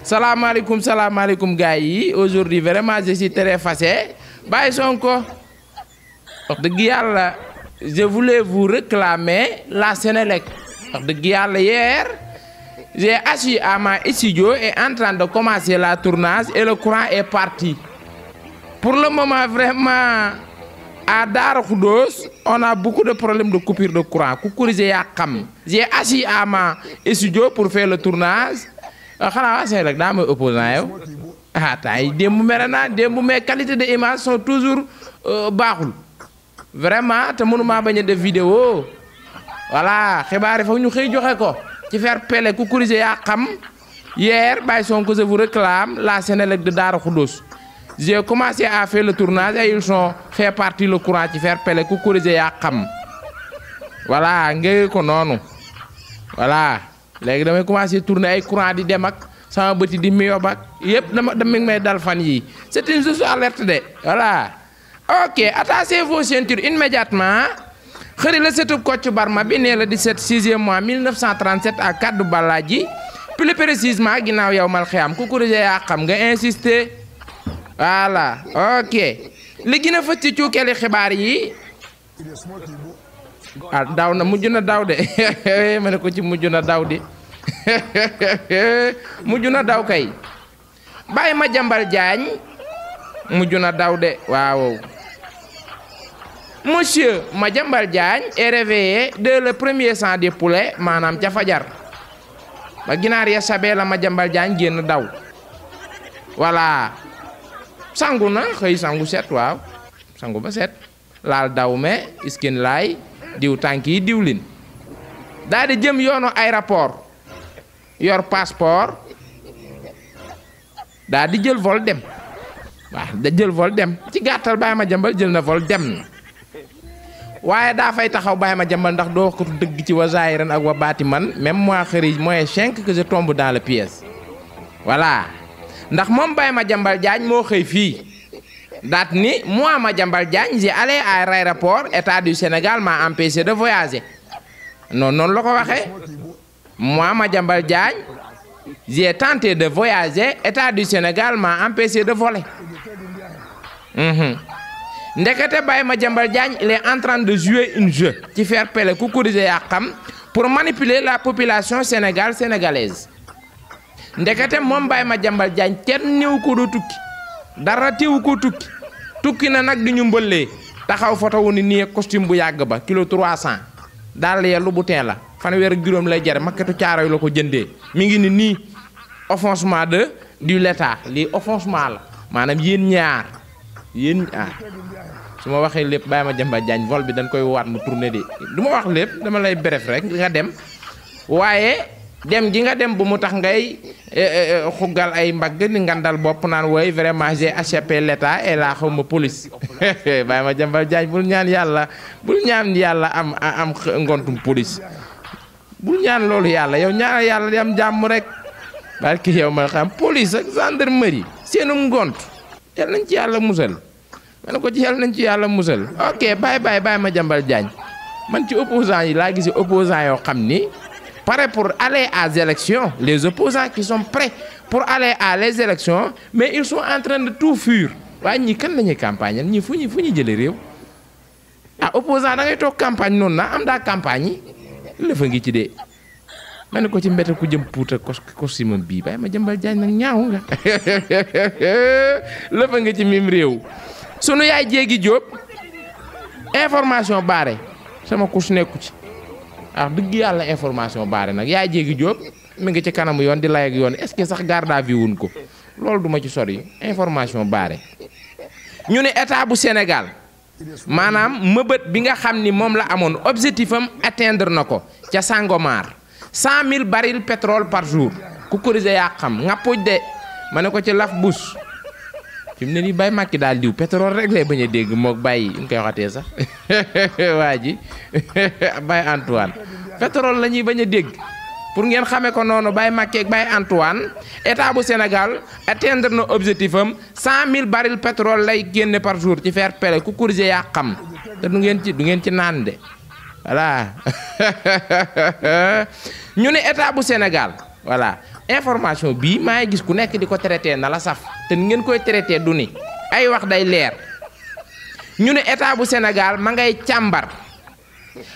Salam alaikum gars. Aujourd'hui vraiment je suis très fâché. Baye Sonko. Je voulais vous réclamer la Sénélec. Hier, j'ai assis à ma studio et en train de commencer la tournage et le courant est parti. Pour le moment, vraiment, à Darou Khoudoss, on a beaucoup de problèmes de coupure de courant. J'ai assis à ma studio pour faire le tournage. Mes qualités d'image sont toujours baaxul. Vraiment, te mënuma bañ a def vidéo. Voilà, xibaar yi foog ñu xëy joxe ko. Ci faire pele kukurise yaa xam. Hier, Baye Sonko, je vous réclame la Sénélec de Darou Khoudoss. J'ai commencé à faire le tournage et ils ont fait partie le courant ci faire pele kukurise yaa xam. Voilà, ngey ko noonu. Voilà, léegi damay commencé tourner ay courant di dem ak sama bëti di miyob ak yépp dama may dal fan yi. C'est une juste alerte de. Voilà. Ok, attachez vos ceintures immédiatement. Xëri la setub Kocc Barma bi nee la 6e mois 1937 à Kaddu Balaji. Plus précisément ginnaaw yow mal xiyam ku corrigé yaa xam nga insister. Voilà, ok. Li gën a fës ci cuukeeli xibaar yi. Ah daw na mujj na daw de. Ma ne ko ci mujj na daw de. Mujj na daw kay. Baye Madiambal Diagne. Mujj na daw de waaw. Monsieur Madiambal Diagne est réveillé dès le premier sang des poulets maanaam ca fajar ba ginaar ya sabee la Madiambal Diagne génn daw voilà sangu na xëy sangu set waaw sangu ba set laal daw me iskin laay diw tànk yi diwlin daal di jëm yoonu aéroport yor passeport daal di jël vol dem waaw da jël vol dem ci gàttal Baye Madiambal jël na vol dem na waaye daa fay taxaw Baye Madiambal ndax doo ko dëgg ci wa zaahiran ak wa baatiman même moi xëri mooy 5 que je tombe dans le piège voilà ndax moom Baye Madiambal Diagne moo xëy fii daat ni moi Madiambal Diagne j'ai allé à l'aéroport état du Sénégal m'a empêché de voyager noonu la ko waxee moi Madiambal Diagne j'ai tenté de voyager état du Sénégal m'a empêché de voler. Ndekete Baye Madiambal Diagne il est en train de jouer un jeu ci faire pele ku corriger yaa xam pour manipuler la population sénégalaise ndekete moom Baye Madiambal Diagne kenn néew ko do tukki dara teewu ko tukki na nag di ñu mbëllee taxaw photo wu ni nii costume bu yàgg ba kilo 300 daal ya lu bu teen la fanweer ak juróom lay jar makketu caaro yi la ko jëndee mi ngi ni nii offensement du l'état lii offensement la maanaam yéen ñaar su ma waxee lépp Baye Madiambal Diagne vol bi dañ koy waat mu tourné de du ma wax lépp dama lay bref rek nga dem waaye dem gi nga dem bu mu tax ngay xuggal ay mbagg ni ngandal bopp naan wooy vraiment j'ai échappé l'état et la xawma police Baye Madiambal Diagne bul ñaan yàlla am ngontum police bul ñaan loolu yàlla yow ñaan yàlla di am jàmm rek barki yow ma xam police ak gendarmerie seenum ngont yàlla nañ ci yàlla musal ma ne ko ci yàlla nañ ci yàlla musal ok Baye Madiambal Diagne man ci opposants yi laa gisi opposants yoo xam ni prêts pour aller à les élections les opposants qui sont prêts pour aller à les élections mais ils sont en train de tout fuir waaye ñii kan la ñuy campagne ñii fu ñu jëlee réew ah opposant da ngay toog campagne noonu na am daa campagne yi lëfa ngi ci dee ma ne ko ci mbete ku jëm puuta costume bii Baye Madiambal Diagne nag ñaaw nga lëfa nga ci mim réew sunu yaay jéegi Jóob information baare sama kus nekku ci dëgg yàlla information baare nag yaay jéegi Jóob mi ngi ci kanamu yoon di lay ak yoon est-ce que sax garde à vue wuñ ko loolu duma ci sori information baare ñu ne état bu Sénégal maanaam mëbët bi nga xam ni moom la amoon objectif am atteindre na ko ca Sangomar 100 000 barils pétrole par jour ku corriger yaa xam nga puj de ma ne ko ci laf bus fi mu ne nii Baye Macky daal diw pétrole rek lay bañ a dégg moog Baye ñu koy waxatee sax waa ji Baye Antoine pétrole la ñuy bañ a dégg pour ngeen xamee ko noonu Baye Macky ak Baye Antoine état bu Sénégal atteindre na objectif am 100 000 barils pétrole lay génne par jour ci faire pele ku corriger yaa xam te du ngeen ci naan de voilà ñu ne état bu Sénégal voilà information bii maa ngi gis ku nekk di ko traité na la saf te ngeen koy traité du ni ay wax day leer ñu ne état bu Sénégal ma ngay càmbar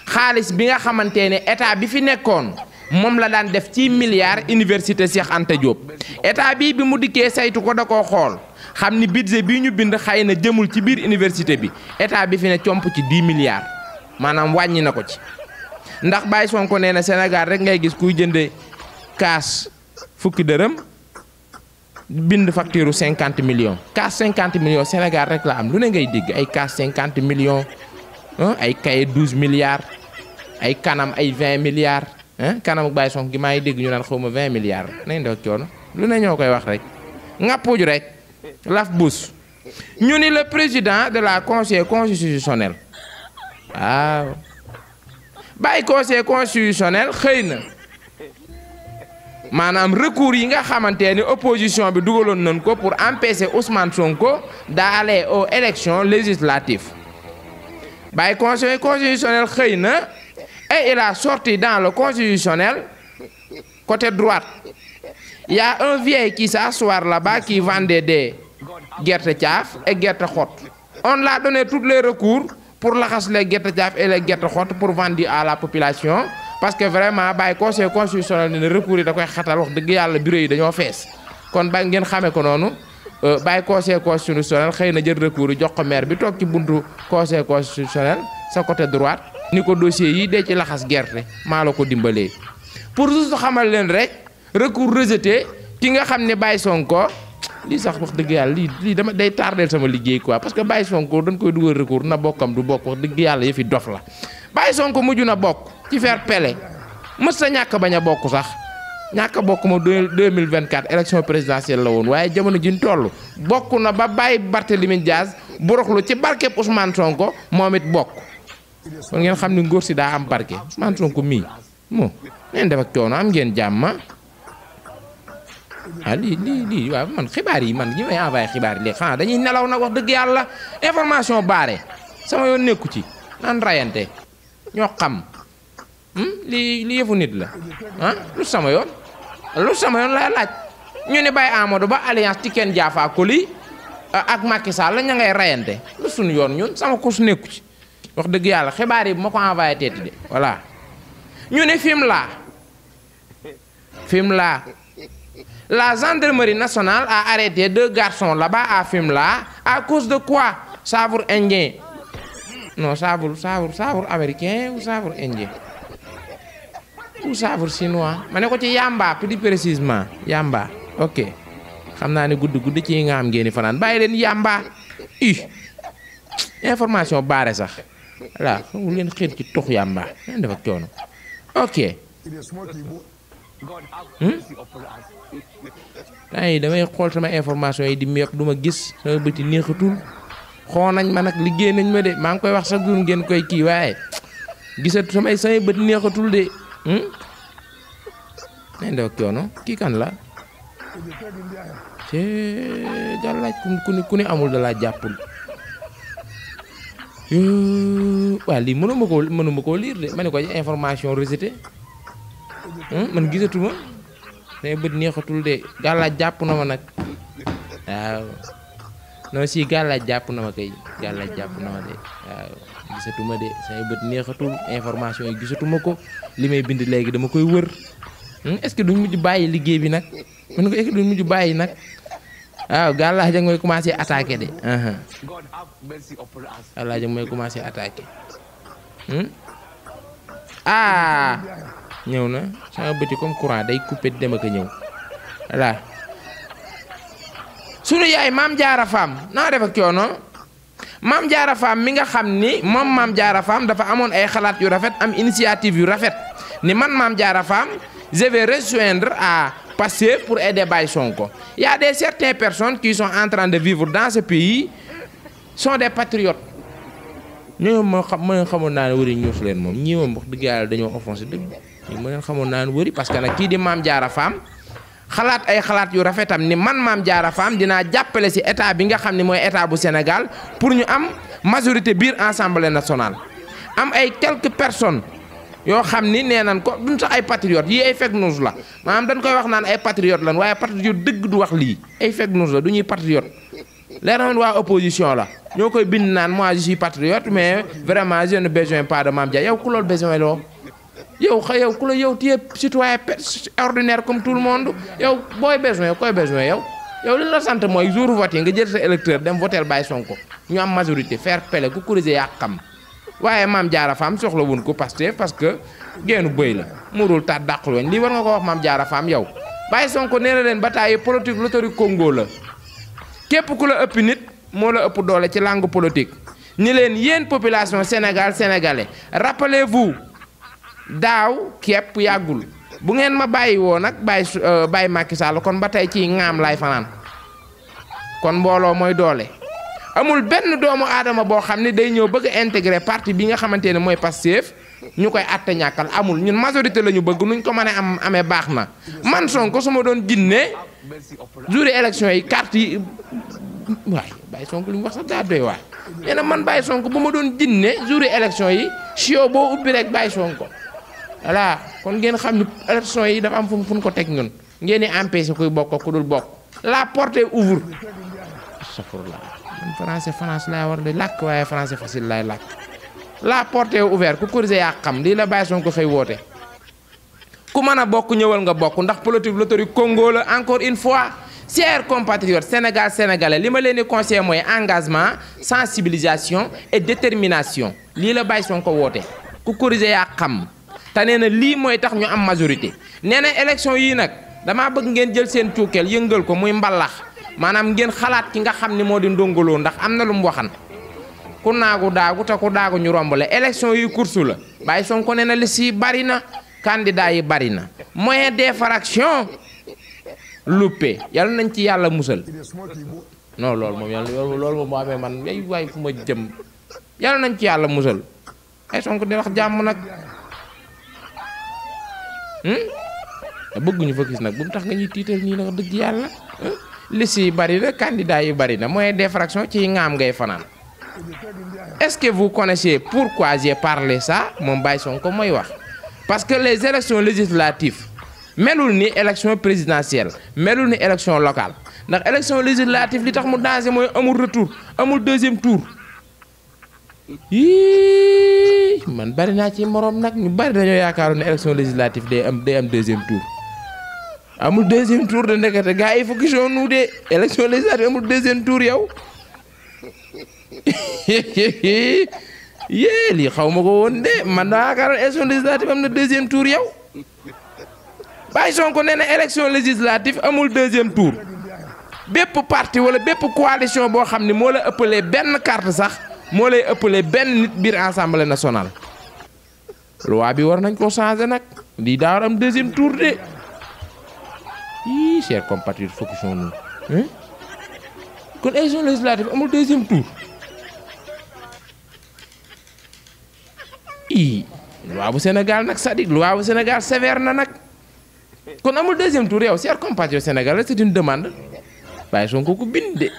xaalis bi nga xamante ne état bi fi nekkoon moom la daan def ci milliards université Cheikh Anta Diop état bi mu dikkee saytu ko da koo xool xam ni budget bii ñu bind xëy na jëmul ci biir université bi état bi fi ne comp ci 10 milliards maanaam wàññi na ko ci ndax Baye Sonko nee na Sénégal rek ngay gis kuy jënde kaas fukki dërëm bind facture 50 millions kaas 50 millions Sénégal rek la am lu ne ngay dégg ay kaas 50 millions ay kaye 12 milliards ay kanam ay 20 milliards kanam ak Baye Sonko gi maa ngi dégg ñu naan xaw ma 20 milliards nañ doog coono lu ne ñoo koy wax rek ngappuju rek laf bus ñu ni le président de la conseil constitutionnel waaw bàyyi conseil constitutionnel xëy na maanaam recours yi nga xamante ni opposition bi dugaloon nañ ko pour empêcher Ousmane Sonko d'aller aux élections législatives bàyyi conseil constitutionnel xëy na et il a sorti dans le constitutionnel côté droite il y a un vieil qui s'assoit là-bas qui vendait des gerte caaf et gerte xott on l'a donné tous les recours pour laxas les gerte caaf et les gerte xott pour vendre à la population parce que vraiment bàyyi conseil constitutionnel ne recours yi da koy xatal wax dëgg yàlla bureau yi dañoo fees kon ba ngeen xamee ko noonu bàyyi conseil constitutionnel xëy na jël recours yi jox ko maire bi toog ci buntu conseil constitutionnel sa côté droite ni ko dossier yi dee ci laxas gerte maa la ko dimbalee pour juste xamal leen rek recours rejeté ki nga xam ne Baye Sonko lii sax wax dëgg yàlla lii dama day tardeel sama liggéey quoi parce que Baye Sonko dañ koy dugal recours na bokkam du bokk wax dëgg yàlla yëfi dof la Baye Sonko mujj na bokk ci faire pele mës sa ñàkk bañ a bokk sax ñàkk a bokk ma 2024 élection présidentielle la woon waaye jamono ji ñu toll bokk na ba bàyyi Barthélémy Dias buroxlu ci barkeb Ousmane Sonko moom it bokk kon ngeen xam ni ngóor si daa am barke Ousmane Sonko mii moo neen def ak coono am ngeen jàmm lii waaw man xibaar yi man ñi may envoyé xibaar yi léegi xanaa dañuy nelaw nag wax dëgg yàlla information baare sama yoon nekku ci naan rayante ñoo xam li yëfu nit la lu sama yoon lay laaj ñu ne Baye Amadou Ba alliance ci kenn jaafa koli ak Macky Sall la ña ngay rayante lu suñu yoon ñun sama ko su nekku ci wax dëgg yàlla xibaar yi bu ma ko envoyé teeti de voilà ñu ne Fimela la gendarmerie nationale a arrêté 2 garçons là-bas à Fimela à cause de quoi? Sabre indien. Non, sabre américain ou sabre indien? Ou sabre chinois? Je ne sais yamba, plus précisément. Yamba. Ok. Je sais que vous ci nga am ngeen fanaan bàyyi leen yamba. Information barre sax. Voilà, vous leen xir ci tox yamba. Dafa coono. Ok. ay damay xool sama information yi di meek duma gis sama bëti neexatul xoo nañ ma nag liggéey nañ ma de maa ngi koy wax sax gun ngeen koy kii waaye gisatu samay bët neexatul de nañ def coono kii kan la jàllaaj ku ne amul da laa jàppul waa lii mënuma koo lire de ma ne ko information rejetée man gisatuma sama bët neexatul de gàllaaj jàpp na ma nag waaw non si gàllaaj jàpp na ma kay gàllaaj jàpp na ma de waaw gisatuma de sama bët neexatul information yi gisatuma ko li may bind léegi dama koy wër est-ce que duñ mujj bàyyi liggéey bi nag man ko est-ce que duñ mujj bàyyi nag waaw gàllaaj ja mooy commencé attaqué de gàllaaj ja mooy commencé attaqué ñëw na sama bëti comme courant day coupé dem ak ñëw voilà sunu yaay Maam Jaara Fam naa def ak coono Maam Jaara Fam mi nga xam ni moom Maam Jaara Fam dafa amoon ay xalaat yu rafet am initiative yu rafet ni man Maam Jaara Fam je vais rejoindre à Pastef pour aider Baye Sonko. Il y a certaines personnes qui sont en train de vivre dans ce pays sont des patriotes ñoo ma xamoon naa ne wëri ñuus leen moom ñii moom wax dëgg yàlla dañoo offensé dëgg ñu ma leen xamoon naa ne wëri parce que nag kii di Maam Jaara Fam xalaat ay xalaat yu rafetam ni man Maam Jaara Fam dinaa jàppale ci état bi nga xam ne mooy état bu Sénégal pour ñu am majorité biir Assemblée nationale am ay quelques personnes yoo xam ni nee nan ko duñ sax ay patriote yi ay fake news la maanaam dañ koy wax naan ay patriote lan waaye patriote dëgg du wax lii ay fake news la du ñuy patriote leer na waa opposition la ñoo koy bind naan moi je suis patriote mais vraiment je ne besoin pas de Mame Dia yow ku loolu besoin loo yow ku la yow tu es citoyen ordinaire comme tout le monde yow booy besoin koy besoin yow li la sant mooy jour vote nga jël sa électeur dem voter Baye Sonko ñu am majorité faire pele ku corriger yaa xam waaye Mame Diarra Fam soxla wuñ ko Pastef parce que génnu bëy la murul taat dàqul woñ lii war nga ko wax Mame Diarra Fam yow Baye Sonko nee na leen bataille politique loterie Congo la képp ku la ëpp nit moo la ëpp doole ci langue politique ni leen yéen population sénégalais rappelez-vous daaw képp yàggul bu ngeen ma bàyyi woo nag bàyyi Macky Sall kon ba tey ci ŋaam laay fanaan kon mbooloo mooy doole amul benn doomu aadama boo xam ne day ñëw bëgg a intégrer parti bi nga xamante ne mooy Pastef ñu koy atte ñàkkal amul ñun majorité la ñu bëgg nuñ ko mën a amee baax na man Sonko su ma doon jinne jour élection yi carte yi waay Baye Sonko li mu wax sax daa doy waay nee na man Baye Sonko bu ma doon jinne jour élection yi sio boo ubbi rek Baye Sonko voilà kon ngeen xam ni élection yi dafa am fu ñu ko teg ñun ngeen di empêcher kuy bokk ku dul bokk la porte ouvre astafurlah man France laay war di làkk waaye français facile laay làkk la porte est ouverte ku corriger yaa xam lii la Baye Sonko xëy woote ku mën a bokk ñëwal nga bokk ndax politique loterie Congo la encore une fois chers compatriotes sénégalais li ma leen di conseillé mooy engagement sensibilisation et détermination lii la Baye Sonko woote ku corriger yaa xam te nee na lii mooy tax ñu am majorité nee na élection yii nag damaa bëgg ngeen jël seen cuukeel yëngal ko muy mbalax maanaam ngeen xalaat ki nga xam ni moo di ndongoloo ndax am na lu mu waxan ku naagu daagu te ku daagu ñu rombale élection yi course la Baye Sonko nee na liste yi bari na candidat yi bari na moyen d'infraction loupé yàlla nañ ci yàlla musal non loolu moom yàlla loolu moom moo amee man ay waay fu ma jëm yàlla nañ ci yàlla musal Baye Sonko di wax jàmm nag bëgguñu fa gis nag bu mu tax nga ñuy tiital nii nag dëgg yàlla liste yi bari na candidat yi bari na moyen d'infraction ci ngaam ngay fanaan est-ce que vous connaissez pourquoi j'ai parlé ça moom Baye Sonko mooy wax parce que les élections législatives melul ni élection présidentielle melul ni élection locale ndax élection législative li tax mu danger mooy amul retour amul deuxième tour yii man bari naa ci morom nag ñu bari dañoo yaakaaroon ne élection législative day am deuxième tour amul deuxième tour de ndekete gars yi focusons nous de élection législative amul deuxième tour yow yée lii xaw ma ko woon de man daa yaakaaroon élection législative am na deuxième tour yow Baye Sonko nee na élection législative amul deuxième tour bépp parti wala bépp coalition boo xam ne moo la ëppalee benn carte sax moo lay ëppalee benn nit biir assemblée nationale loi bi war nañ ko changer nag lii daa war am deuxième tour de yii chers compatriotes focusons-nous kon élection législative amul deuxième tour ii loi bu Sénégal nag c'est-à-dire loi bu Sénégal sévère na nag kon amul deuxième tour yow chers compatriotes sénégalais c'est une demande Baye Sonko ko bind de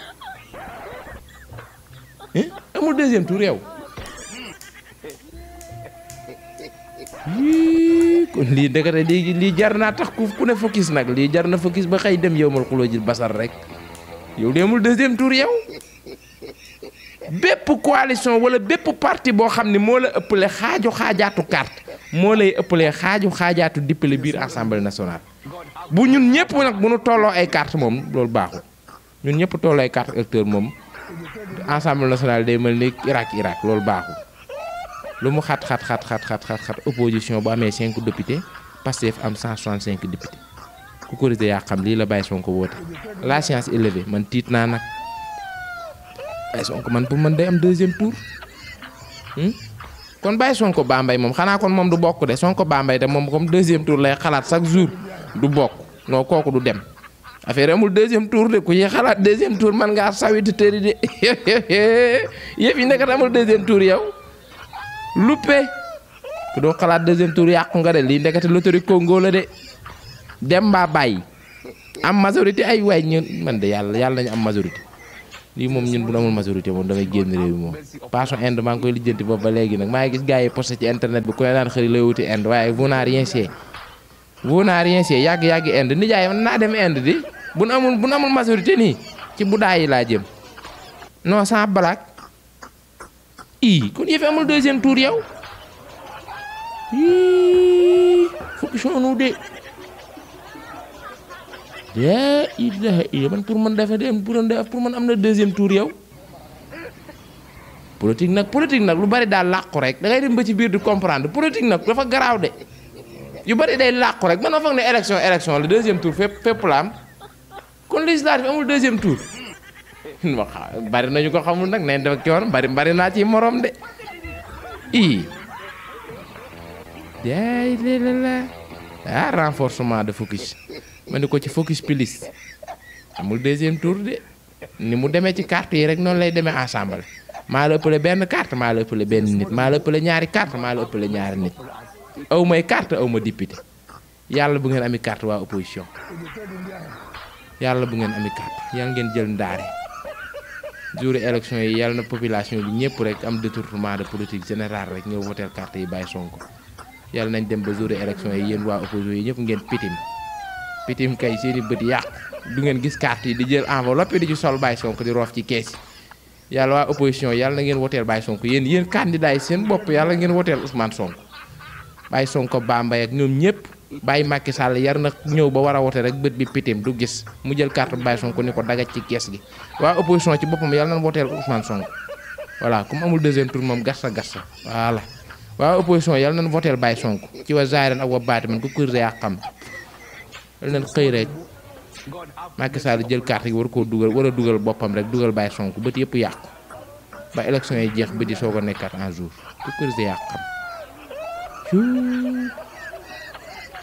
amul deuxième tour yow kon lii ndekete lii jar naa tax ku ne focus nag lii jar na focus ba xëy dem yow mal xuloo jil basar rek yow de amul deuxième tour yow bépp coalition wala bépp parti boo xam ne moo la ëppale xaajaatu carte moo lay ëppalee xaajaatu dippale biir assemblée nationale bu ñun ñëpp nag bu ñu tolloo ay carte moom loolu baaxul ñun ñëpp tolloo ay carte électeur moom assemblée nationale day mel ni Irak loolu baaxul lu mu xat opposition bu amee 5 députés Pastef am 165 députés ku ko yaa xam lii la Baye Sonko woote la science élevée man tiit naa nag Baye Sonko man pour man day am deuxième tour kon Baye Sonko Bambey moom xanaa kon moom du bokk de Sonko Bambey de moom comme deuxième tour lay xalaat chaque jour du bokk non kooku du dem affaire amul deuxième tour de ku yi xalaat deuxième tour man ngaa sawiti tëri de yëf yi nekkat amul deuxième tour yow luppe ku doo xalaat deuxième tour yàqu nga de lii ndekete loterie Congo la de dem mbaa bàyyi am majorité ay waay ñun man de yàlla nañu am majorité lii moom ñun bu amul majorité moom damay génn réew mi moom. passion Inde maa ngi koy lijjanti boobu ba léegi nag maa ngi gis gars yi posté ci internet bi ku ne naan xëy lay wuti Inde waaye vous n'a rien fait yàgg Inde nijaay naa dem Inde di bu amul majorité nii ci bu daay yi laa jëm non sans blague kon yëf amul deuxième tour yow fonction nu de yaa ilaha illa man pour man dafa dem pour man am na deuxième tour yow politique nag lu bari daal làqu rek da ngay dem ba ci biir di comprendre politique nag dafa garaaw de yu bari day làqu rek man ma foog ne élection le deuxième tour fépp la am kon législative amul deuxième tour bari nañu ko xamul nag ne dafa coon bari naa ci morom de renforcement de focus ma ne ko ci focus plus amul deuxième tour de ni mu demee ci carte yi rek noonu lay demee ensemble maa la ëppale benn carte maa la ëppale benn nit maa la ëppale ñaari carte maa la ëppale ñaari nit aw may carte aw ma député yàlla bu ngeen ami carte waa opposition yàlla bu ngeen ami carte yàlla ngeen jël ndaare jour élection yi yàlla na population bi ñëpp rek am détournement de politique générale rek ñëw voter carte yi bàyyi Sonko yàlla nañ dem ba jour élection yi yéen waa opposition yi ñëpp ngeen pitim kay seeni bët yàqu du ngeen gis carte yi di jël enveloppe di ci sol bàyyi Sonko di roof ci kees yi yàlla waa opposition yàlla na ngeen woteel bàyyi Sonko yéen candidat yi seen bopp yàlla ngeen woteel Ousmane Sonko bàyyi Sonko Bambey ak ñoom ñëpp bàyyi Macky Sall yar na ñëw ba war a wote rek bët bi pitim du gis mu jël carte bàyyi Sonko ni ko dagaj ci kees gi waa opposition ci boppam yàlla na woteel Ousmane Sonko voilà comme amul deuxième tour moom gassa voilà waa opposition yàlla nañ woteel bàyyi Sonko ci wa zaahiran ak wa baati man ko kuré yaa xam yàlla nañ xëy rek Macky Sall jël carte gi war a dugal boppam rek dugal bàyyi Sonko bët yëpp yàqu ba élection yi jeex bët yi soog a nekkaat en jour ko kuré yaa xam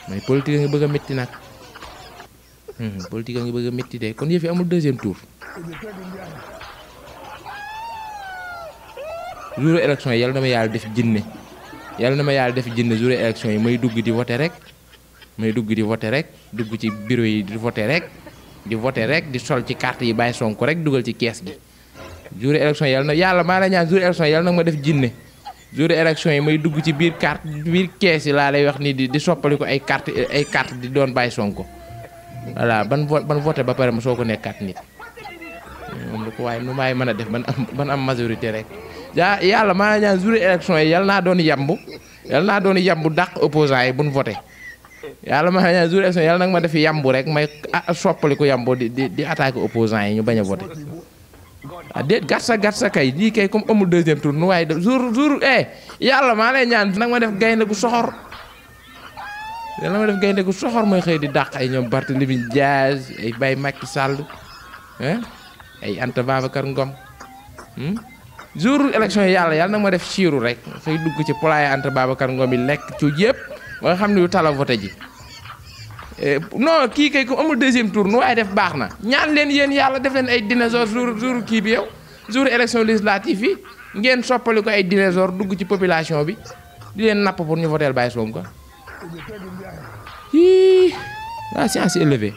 mais politique a ngi bëgg a métti nag politique a ngi bëgg a métti de kon yëf yi amul deuxième tour jour élection yi yàlla na ma yàlla def jinne jour élection yi may dugg di voter rek dugg ci bureau yi di voter rek di sol ci carte yi bàyyi Sonko rek dugal ci kees gi jour élection yàlla maa la ñaan jour élection yàlla nag ma def jinne jour élection yi may dugg ci biir kees yi laa lay wax ni di soppali ko ay carte di doon bàyyi Sonko voilà ban voté ba pare ma soo ko nekkaat nit moom lu ko waaye nu maay mën a def ban am majorité rek yàlla maa ñaan jour élection yi yàlla naa doon yambu dàq opposant yi buñ voté yàlla maa ñaan jour élection yàlla nag ma def yambu rek may soppali ko yambu di attaqué opposant yi ñu bañ a voté déet gatsa kay lii kay comme amul deuxième tour nu waaye jour yàlla maa lay ñaan nag ma def gaynde gu soxor mooy xëy di dàq ay ñoom Barthélémy Dias ay Baye Macky Sall ay Anta Babacar Ngom jour élection yi yàlla nag ma def siiru rek xëy dugg ci polaay Anta Babacar Ngom yi lekk ci yëpp ba nga xam ne yu tala voté ji non kii kay ko amul deuxième tour nu waaye def baax na ñaan leen yéen yàlla def leen ay dinosaure jour kii bi yow jour élection législative yi ngeen soppali ko ay dinosaure dugg ci population bi di leen napp pour ñu voteel bàyyi Sonko la science élevée.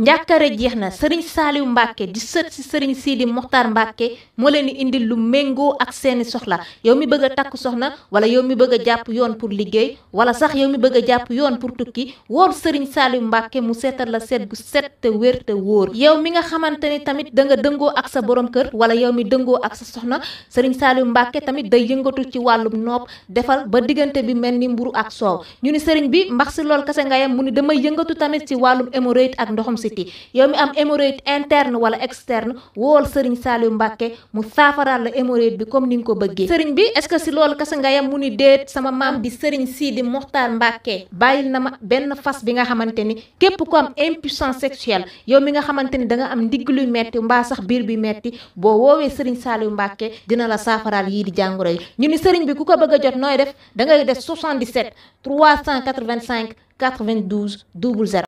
njàkkare jeex na Serigne Saliou Mbacke di sët si Serigne Sidi Mokhtar Mbacke moo leen di indil lu méngoo ak seeni soxla yow mi bëgg a takk soxna wala yow mi bëgg a jàpp yoon pour liggéey wala sax yow mi bëgg a jàpp yoon pour tukki woor Serigne Saliou Mbacke mu seetal la seet gu set te wér te wóor yow mi nga xamante ni tamit da nga dëngoo ak sa borom kër wala yow mi dëngoo ak sa soxna Serigne Saliou Mbacke tamit day yëngatu ci wàllum nopp defal ba diggante bi mel ni mburu ak soow ñu ni Serigne bi mbax si lool kase nga yam mu ni damay yëngatu tamit ci wàllum hémorroïde ak ndoxum si yow mi am hémorroïde interne wala externe wool Serigne Saliou Mbacke mu saafaraal la hémorroïde bi comme ni nga ko bëggee Serigne bi est-ce que si loolu kese nga yam mu ni déet sama maam di Serigne Sidi Mokhtar Mbacke bàyyil na ma benn fas bi nga xamante ni képp ku am impuissance sexuelle yow mi nga xamante ni da nga am ndigg luy metti mbaa sax biir bi metti boo woowee Serigne Saliou Mbacke dina la saafaraal yii di jàngoro yi ñu ni Serigne bi ku ko bëgg a jot nooy def da ngay def 77 385 92 00